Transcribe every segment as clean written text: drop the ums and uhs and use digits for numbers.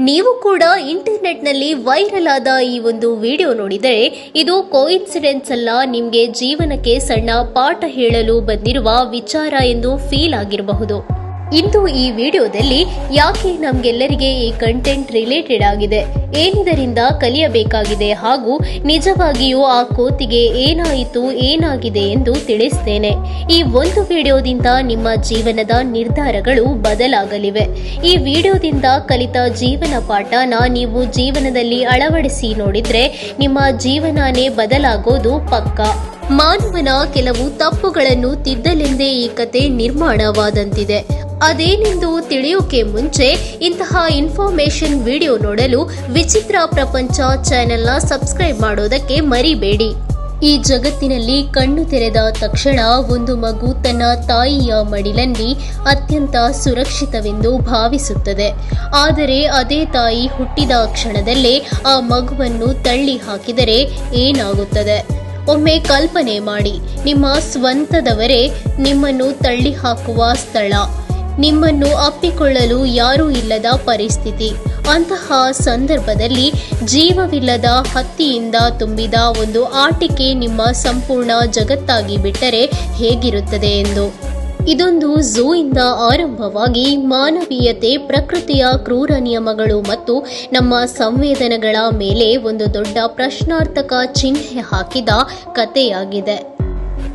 ನೀವು ಕೂಡ ಇಂಟರ್ನೆಟ್ನಲ್ಲಿ ವೈರಲ್ ಆದ ಈ ಒಂದು ವಿಡಿಯೋ ನೋಡಿದರೆ ಇದು ಕೋಇನ್ಸಿಡೆನ್ಸ್ ಅಲ್ಲ, ನಿಮಗೆ ಜೀವನಕ್ಕೆ ಸಣ್ಣ ಪಾಠ ಹೇಳಲು ಬಂದಿರುವ ವಿಚಾರ ಎಂದು ಫೀಲ್ ಆಗಿರಬಹುದು. ಇಂದು ಈ ವಿಡಿಯೋದಲ್ಲಿ ಯಾಕೆ ನಮಗೆಲ್ಲರಿಗೆ ಈ ಕಂಟೆಂಟ್ ರಿಲೇಟೆಡ್ ಆಗಿದೆ, ಏನಿದರಿಂದ ಕಲಿಯಬೇಕಾಗಿದೆ ಹಾಗೂ ನಿಜವಾಗಿಯೂ ಆ ಕೋತಿಗೆ ಏನಾಗಿದೆ ಎಂದು ತಿಳಿಸ್ತೇನೆ. ಈ ಒಂದು ವಿಡಿಯೋದಿಂದ ನಿಮ್ಮ ಜೀವನದ ನಿರ್ಧಾರಗಳು ಬದಲಾಗಲಿವೆ. ಈ ವಿಡಿಯೋದಿಂದ ಕಲಿತ ಜೀವನ ಪಾಠನ ನೀವು ಜೀವನದಲ್ಲಿ ಅಳವಡಿಸಿ ನೋಡಿದ್ರೆ ನಿಮ್ಮ ಜೀವನನೇ ಬದಲಾಗೋದು ಪಕ್ಕಾ. ಮಾನವನ ಕೆಲವು ತಪ್ಪುಗಳನ್ನು ತಿದ್ದಲೆಂದೇ ಈ ಕತೆ ನಿರ್ಮಾಣವಾದಂತಿದೆ. ಅದೇನೆಂದು ತಿಳಿಯೋಕೆ ಮುಂಚೆ ಇಂತಹ ಇನ್ಫಾರ್ಮೇಶನ್ ವಿಡಿಯೋ ನೋಡಲು ವಿಚಿತ್ರ ಪ್ರಪಂಚ ಚಾನೆಲ್ನ ಸಬ್ಸ್ಕ್ರೈಬ್ ಮಾಡೋದಕ್ಕೆ ಮರಿಬೇಡಿ. ಈ ಜಗತ್ತಿನಲ್ಲಿ ಕಣ್ಣು ತೆರೆದ ತಕ್ಷಣ ಒಂದು ಮಗು ತನ್ನ ತಾಯಿಯ ಮಡಿಲಲ್ಲಿ ಅತ್ಯಂತ ಸುರಕ್ಷಿತವೆಂದು ಭಾವಿಸುತ್ತದೆ. ಆದರೆ ಅದೇ ತಾಯಿ ಹುಟ್ಟಿದ ಕ್ಷಣದಲ್ಲೇ ಆ ಮಗುವನ್ನು ತಳ್ಳಿ ಹಾಕಿದರೆ ಏನಾಗುತ್ತದೆ? ಒಮ್ಮೆ ಕಲ್ಪನೆ ಮಾಡಿ, ನಿಮ್ಮ ಸ್ವಂತದವರೇ ನಿಮ್ಮನ್ನು ತಳ್ಳಿ ಹಾಕುವ ಸ್ಥಳ, ನಿಮ್ಮನ್ನು ಅಪ್ಪಿಕೊಳ್ಳಲು ಯಾರೂ ಇಲ್ಲದ ಪರಿಸ್ಥಿತಿ. ಅಂತಹ ಸಂದರ್ಭದಲ್ಲಿ ಜೀವವಿಲ್ಲದ ಹತ್ತಿಯಿಂದ ತುಂಬಿದ ಒಂದು ಆಟಿಕೆ ನಿಮ್ಮ ಸಂಪೂರ್ಣ ಜಗತ್ತಾಗಿ ಬಿಟ್ಟರೆ ಹೇಗಿರುತ್ತದೆ ಎಂದು. ಇದೊಂದು ಝೂ ಇಂದ ಆರಂಭವಾಗಿ ಮಾನವೀಯತೆ, ಪ್ರಕೃತಿಯ ಕ್ರೂರ ನಿಯಮಗಳು ಮತ್ತು ನಮ್ಮ ಸಂವೇದನೆಗಳ ಮೇಲೆ ಒಂದು ದೊಡ್ಡ ಪ್ರಶ್ನಾರ್ಥಕ ಚಿಹ್ನೆ ಹಾಕಿದ ಕಥೆಯಾಗಿದೆ.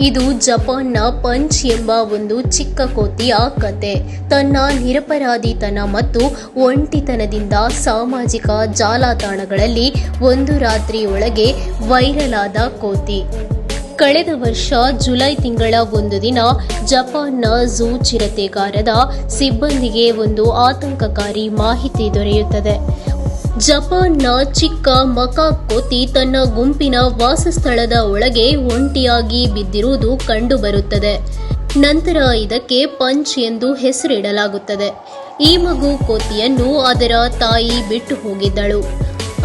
ಇದು ಜಪಾನ್ನ ಪಂಚ್ ಎಂಬ ಒಂದು ಚಿಕ್ಕ ಕೋತಿಯ ಕತೆ. ತನ್ನ ನಿರಪರಾಧಿತನ ಮತ್ತು ಒಂಟಿತನದಿಂದ ಸಾಮಾಜಿಕ ಜಾಲತಾಣಗಳಲ್ಲಿ ಒಂದು ರಾತ್ರಿಯೊಳಗೆ ವೈರಲ್ ಆದ ಕೋತಿ. ಕಳೆದ ವರ್ಷ ಜುಲೈ ತಿಂಗಳ ಒಂದು ದಿನ ಜಪಾನ್ನ ಝೂ ಚಿರತೆಗಾರದ ಸಿಬ್ಬಂದಿಗೆ ಒಂದು ಆತಂಕಕಾರಿ ಮಾಹಿತಿ ದೊರೆಯುತ್ತದೆ. ಜಪಾನ್ನ ಚಿಕ್ಕ ಮಕಾಕ್ ಕೋತಿ ತನ್ನ ಗುಂಪಿನ ವಾಸಸ್ಥಳದ ಒಳಗೆ ಒಂಟಿಯಾಗಿ ಬಿದ್ದಿರುವುದು ಕಂಡುಬರುತ್ತದೆ. ನಂತರ ಇದಕ್ಕೆ ಪಂಚ್ ಎಂದು ಹೆಸರಿಡಲಾಗುತ್ತದೆ. ಈ ಮಗು ಕೋತಿಯನ್ನು ಅದರ ತಾಯಿ ಬಿಟ್ಟು ಹೋಗಿದ್ದಳು.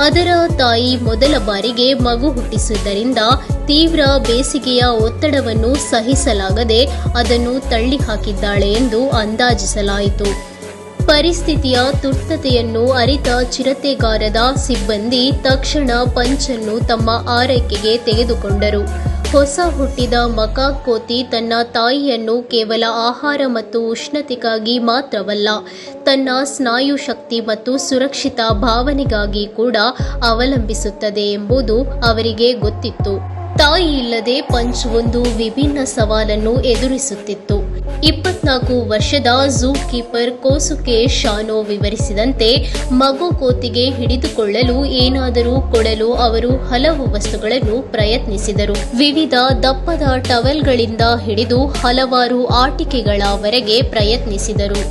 ಅದರ ತಾಯಿ ಮೊದಲ ಬಾರಿಗೆ ಮಗು ಹುಟ್ಟಿಸಿದ್ದರಿಂದ ತೀವ್ರ ಬೇಸಿಗೆಯ ಒತ್ತಡವನ್ನು ಸಹಿಸಲಾಗದೆ ಅದನ್ನು ತಳ್ಳಿ ಹಾಕಿದ್ದಾಳೆ ಎಂದು ಅಂದಾಜಿಸಲಾಯಿತು. ಪರಿಸ್ಥಿತಿಯ ತುರ್ತತೆಯನ್ನು ಅರಿತ ಚಿರತೆಗಾರದ ಸಿಬ್ಬಂದಿ ತಕ್ಷಣ ಪಂಚನ್ನು ತಮ್ಮ ಆರೈಕೆಗೆ ತೆಗೆದುಕೊಂಡರು. ಹೊಸ ಹುಟ್ಟಿದ ಮಕಾಕ್ ಕೋತಿ ತನ್ನ ತಾಯಿಯನ್ನು ಕೇವಲ ಆಹಾರ ಮತ್ತು ಉಷ್ಣತೆಗಾಗಿ ಮಾತ್ರವಲ್ಲ, ತನ್ನ ಸ್ನಾಯು ಶಕ್ತಿ ಮತ್ತು ಸುರಕ್ಷಿತ ಭಾವನೆಗಾಗಿ ಕೂಡ ಅವಲಂಬಿಸುತ್ತದೆ ಎಂಬುದು ಅವರಿಗೆ ಗೊತ್ತಿತ್ತು. ತಾಯಿ ಇಲ್ಲದೆ ಪಂಚ್ ಒಂದು ವಿಭಿನ್ನ ಸವಾಲನ್ನು ಎದುರಿಸುತ್ತಿತ್ತು. 24 ವರ್ಷದ ಝೂ ಕೀಪರ್ ಕೋಸುಕೆ ಶಾನೋ ವಿವರಿಸಿದಂತೆ, ಮಗು ಕೋತಿಗೆ ಹಿಡಿದುಕೊಳ್ಳಲು ಏನಾದರೂ ಕೊಡಲು ಅವರು ಹಲವು ವಸ್ತುಗಳನ್ನು ಪ್ರಯತ್ನಿಸಿದರು. ವಿವಿಧ ದಪ್ಪದ ಟವೆಲ್ಗಳಿಂದ ಹಿಡಿದು ಹಲವಾರು ಆಟಿಕೆಗಳವರೆಗೆ ಪ್ರಯತ್ನಿಸಿದರು.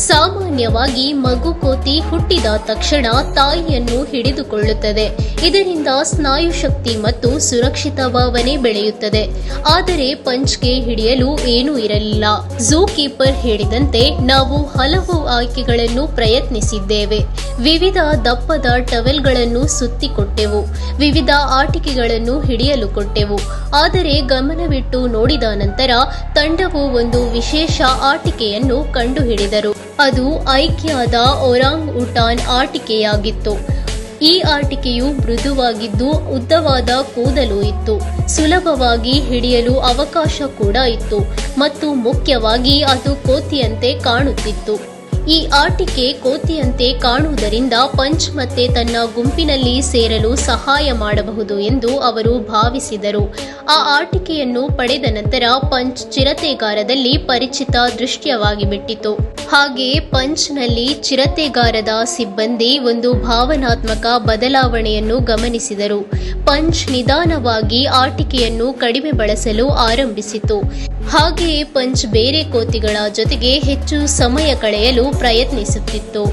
ಸಾಮಾನ್ಯವಾಗಿ ಮಗು ಕೋತಿ ಹುಟ್ಟಿದ ತಕ್ಷಣ ತಾಯಿಯನ್ನು ಹಿಡಿದುಕೊಳ್ಳುತ್ತದೆ. ಇದರಿಂದ ಸ್ನಾಯು ಶಕ್ತಿ ಮತ್ತು ಸುರಕ್ಷಿತ ಭಾವನೆ ಬೆಳೆಯುತ್ತದೆ. ಆದರೆ ಪಂಚ್ಗೆ ಹಿಡಿಯಲು ಏನೂ ಇರಲಿಲ್ಲ. ಝೂ ಕೀಪರ್ ಹೇಳಿದಂತೆ, ನಾವು ಹಲವು ಆಯ್ಕೆಗಳನ್ನು ಪ್ರಯತ್ನಿಸಿದ್ದೇವೆ. ವಿವಿಧ ದಪ್ಪದ ಟವೆಲ್ಗಳನ್ನು ಸುತ್ತಿಕೊಟ್ಟೆವು, ವಿವಿಧ ಆಟಿಕೆಗಳನ್ನು ಹಿಡಿಯಲು ಕೊಟ್ಟೆವು. ಆದರೆ ಗಮನವಿಟ್ಟು ನೋಡಿದ ನಂತರ ತಂಡವು ಒಂದು ವಿಶೇಷ ಆಟಿಕೆಯನ್ನು ಕಂಡುಹಿಡಿದರು. ಅದು ಐಕ್ಯಾದ ಒರಾಂಗ್ ಉಟಾನ್ ಆಟಿಕೆಯಾಗಿತ್ತು. ಈ ಆಟಿಕೆಯು ಮೃದುವಾಗಿದ್ದು ಉದ್ದವಾದ ಕೂದಲು ಇತ್ತು, ಸುಲಭವಾಗಿ ಹಿಡಿಯಲು ಅವಕಾಶ ಕೂಡ ಇತ್ತು ಮತ್ತು ಮುಖ್ಯವಾಗಿ ಅದು ಕೋತಿಯಂತೆ ಕಾಣುತ್ತಿತ್ತು. ಈ ಆಟಿಕೆ ಕೋತಿಯಂತೆ ಕಾಣುವುದರಿಂದ ಪಂಚ್ ಮತ್ತೆ ತನ್ನ ಗುಂಪಿನಲ್ಲಿ ಸೇರಲು ಸಹಾಯ ಮಾಡಬಹುದು ಎಂದು ಅವರು ಭಾವಿಸಿದರು. ಆ ಆಟಿಕೆಯನ್ನು ಪಡೆದ ನಂತರ ಪಂಚ್ ಚಿರತೆಗಾರದಲ್ಲಿ ಪರಿಚಿತ ದೃಶ್ಯವಾಗಿ ಬಿಟ್ಟಿತು. ಹಾಗೆಯೇ ಪಂಚ್ನಲ್ಲಿ ಚಿರತೆಗಾರದ ಸಿಬ್ಬಂದಿ ಒಂದು ಭಾವನಾತ್ಮಕ ಬದಲಾವಣೆಯನ್ನು ಗಮನಿಸಿದರು. ಪಂಚ್ ನಿಧಾನವಾಗಿ ಆಟಿಕೆಯನ್ನು ಕಡಿಮೆ ಬಳಸಲು ಆರಂಭಿಸಿತು. ಹಾಗೆಯೇ ಪಂಚ್ ಬೇರೆ ಕೋತಿಗಳ ಜೊತೆಗೆ ಹೆಚ್ಚು ಸಮಯ ಕಳೆಯಲು ಪ್ರಯತ್ನಿಸುತ್ತಿತ್ತು.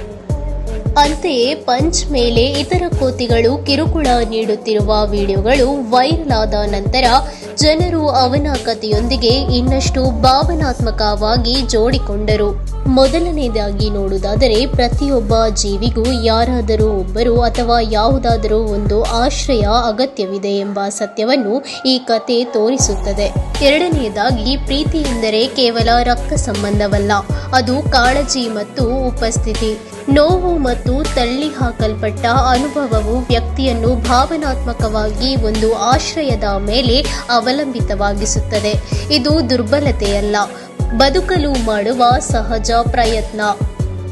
ಅಂತೆಯೇ ಪಂಚ್ ಮೇಲೆ ಇತರ ಕೋತಿಗಳು ಕಿರುಕುಳ ನೀಡುತ್ತಿರುವ ವಿಡಿಯೋಗಳು ವೈರಲ್ ಆದ ನಂತರ ಜನರು ಅವನ ಕಥೆಯೊಂದಿಗೆ ಇನ್ನಷ್ಟು ಭಾವನಾತ್ಮಕವಾಗಿ ಜೋಡಿಕೊಂಡರು. ಮೊದಲನೇದಾಗಿ ನೋಡುವುದಾದರೆ ಪ್ರತಿಯೊಬ್ಬ ಜೀವಿಗೂ ಯಾರಾದರೂ ಒಬ್ಬರು ಅಥವಾ ಯಾವುದಾದರೂ ಒಂದು ಆಶ್ರಯ ಅಗತ್ಯವಿದೆ ಎಂಬ ಸತ್ಯವನ್ನು ಈ ಕತೆ ತೋರಿಸುತ್ತದೆ. ಎರಡನೆಯದಾಗಿ ಪ್ರೀತಿ ಎಂದರೆ ಕೇವಲ ರಕ್ತ ಸಂಬಂಧವಲ್ಲ, ಅದು ಕಾಳಜಿ ಮತ್ತು ಉಪಸ್ಥಿತಿ. ನೋವು ಮತ್ತು ತಳ್ಳಿ ಹಾಕಲ್ಪಟ್ಟ ಅನುಭವವು ವ್ಯಕ್ತಿಯನ್ನು ಭಾವನಾತ್ಮಕವಾಗಿ ಒಂದು ಆಶ್ರಯದ ಮೇಲೆ ಅವಲಂಬಿತವಾಗಿಸುತ್ತದೆ. ಇದು ದುರ್ಬಲತೆಯಲ್ಲ, ಬದುಕಲು ಮಾಡುವ ಸಹಜ ಪ್ರಯತ್ನ.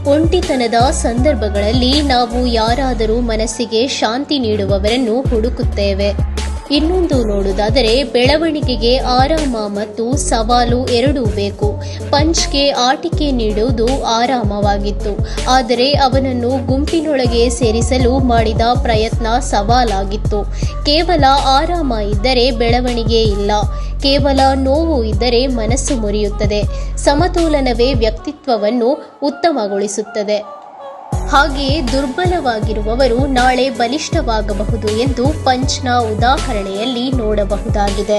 ಒಂಟಿತನದ ಸಂದರ್ಭಗಳಲ್ಲಿ ನಾವು ಯಾರಾದರೂ ಮನಸ್ಸಿಗೆ ಶಾಂತಿ ನೀಡುವವರನ್ನು ಹುಡುಕುತ್ತೇವೆ. ಇನ್ನೊಂದು ನೋಡುವುದಾದರೆ ಬೆಳವಣಿಗೆಗೆ ಆರಾಮ ಮತ್ತು ಸವಾಲು ಎರಡೂ ಬೇಕು. ಪಂಚ್ಗೆ ಆಟಿಕೆ ನೀಡುವುದು ಆರಾಮವಾಗಿತ್ತು, ಆದರೆ ಅವನನ್ನು ಗುಂಪಿನೊಳಗೆ ಸೇರಿಸಲು ಮಾಡಿದ ಪ್ರಯತ್ನ ಸವಾಲಾಗಿತ್ತು. ಕೇವಲ ಆರಾಮ ಇದ್ದರೆ ಬೆಳವಣಿಗೆ ಇಲ್ಲ, ಕೇವಲ ನೋವು ಇದ್ದರೆ ಮನಸ್ಸು ಮುರಿಯುತ್ತದೆ. ಸಮತೋಲನವೇ ವ್ಯಕ್ತಿತ್ವವನ್ನು ಉತ್ತಮಗೊಳಿಸುತ್ತದೆ. ಹಾಗೆಯೇ ದುರ್ಬಲವಾಗಿರುವವರು ನಾಳೆ ಬಲಿಷ್ಠವಾಗಬಹುದು ಎಂದು ಪಂಚ್ನ ಉದಾಹರಣೆಯಲ್ಲಿ ನೋಡಬಹುದಾಗಿದೆ.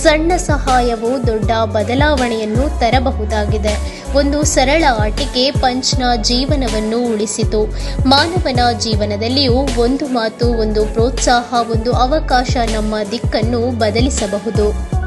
ಸಣ್ಣ ಸಹಾಯವು ದೊಡ್ಡ ಬದಲಾವಣೆಯನ್ನು ತರಬಹುದಾಗಿದೆ. ಒಂದು ಸರಳ ಆಟಿಕೆ ಪಂಚ್ನ ಜೀವನವನ್ನು ಉಳಿಸಿತು. ಮಾನವನ ಜೀವನದಲ್ಲಿಯೂ ಒಂದು ಮಾತು, ಒಂದು ಪ್ರೋತ್ಸಾಹ, ಒಂದು ಅವಕಾಶ ನಮ್ಮ ದಿಕ್ಕನ್ನು ಬದಲಿಸಬಹುದು.